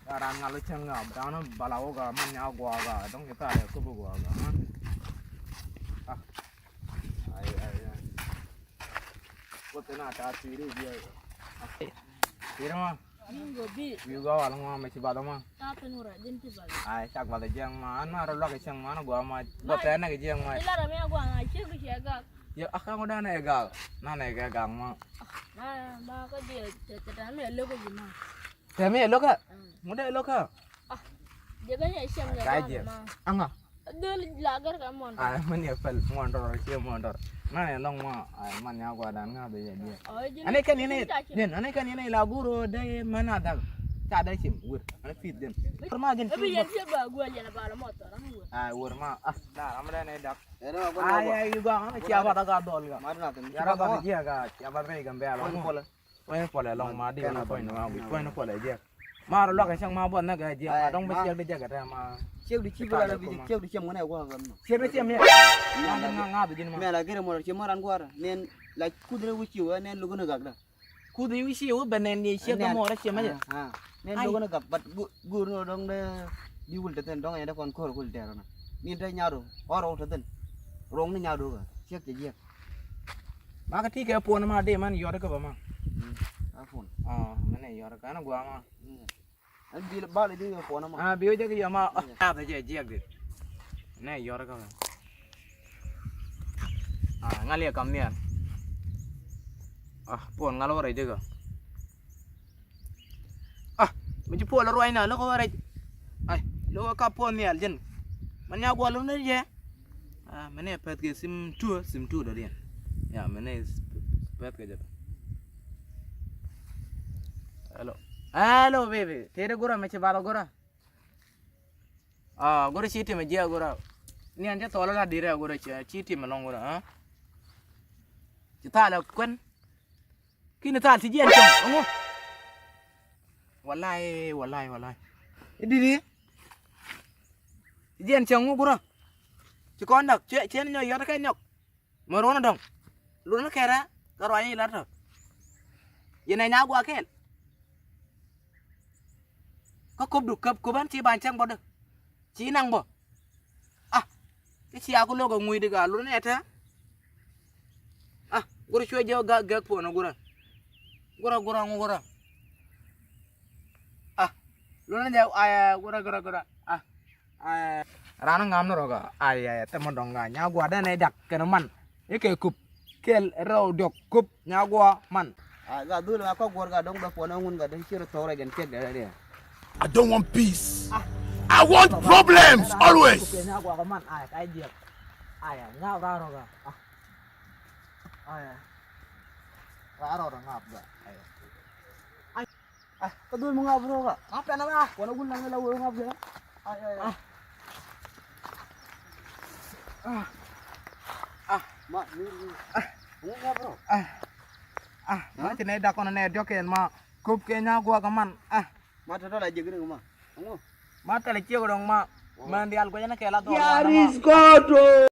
Aran ngalu cengga, berana balawo ga manya gua ga, dong kita ada kubu gua ga. Ah, ay. Kotena ta tiri dia. Tiri mah. Minggu bi. Minggu walang mah masih bada mah. Tapi nura jinti bal. Ay, cak bada jeng mah, ana ro lagi ceng mana gua mah. Kotena ke jeng mah. Ila rame gua ngaji ke siaga. Ya akang udah na egal. Na egal mah. Nah, maka dia tetame lo ke jima. Temi elo ka? Muda elo ka? Dia kan ya siam ya. Kaje. Anga. Dia lagar kamu. Ay, man ya pel mondor sia mondor. Na long mah, ay man ya gua dan nga be dia. Ane kan ini laburo dai mana dak. Ta dai sim wur. Ane fit den. Perma den. Tapi yang siapa gua aja bala motor gua. Ay wur ma. Dah amra ne dak. Ay, Ay gua ane siapa ta ga dol ga. Mana tu? Yara ba dia ga, siapa be gambe ala. Poin pola long ma dia na poin ma, poin pola dia. Mar lo ka sang ma bon na ga dia, dong be sial be dia ga ma. Siap di cibula la biji, siap di ciam mana gua kan. Siapa siam ya? Nga be din ma. Me la kira mo ciamaran gua nen la kudre wuci wa nen lugu na gagda. Ku di wisi u benen ni siap ka mo ra siam aja. Ha. Nen lugu na gag bat gur no dong de di wul teten dong ya da kon kor kul tera na. Ni da nyaado, oro teten. Rong ni nyaado ga. Siap je. Ma ka ti ka pon ma de man yor ka ba ma. Afun. Mane yor ka na gua ma. An di bal di ko na ma. Biyo je ya ma. Ta je de. Ne yor ka ba. Ngali kam ni. Pon ngalo ra de ga. Miji pon ro ina lo ko ra. Ai, lo ka pon ni aljen. Man ya gwa lo ne je. Mane pet ke sim 2 da dia. Ya mane pet ke je. Hello baby, tere gura meche bala gura. Gura chiti me jia gura. Ni anja tola la dire gura chiti me long gura, Kita la kwen. Kini tal ti jien chong, ongo. Wallahi. Idi di. Jien chong gura. Ci kon dak, chen nyo yota kai nyok. Morona dong. Lu na kera, karo anyi lar to. Yene nya gua kel. Có cốp đủ cấp cốp ăn chi bàn trang bao được chi năng bỏ cái chi aku lo ngui được à luôn này thế gura chui jauh gak pun gura luôn jauh gura rana ngam noro ga teman dong ga nya gua ada nih dak keneman ini kayak kup kel rau dok kup nya gua man Ga dulu aku gor ga dong da pona ngun ga da kira tore gen kek ga dia. I don't want peace. I want problems always. Kupenya gua kaman kai dia. Ngap raro ga. Raro ngap ga. Kadul mo nga bro ga. Ngap na ba? Wala gun lang lawo ngap ga. Ma ni. Nga bro. Ma tine da kono ne doken ma kup kenya gua kaman. Ma tata la jegre ma. Ma tele cio dong ma. Mandial gua na kela to. Yaris Godo.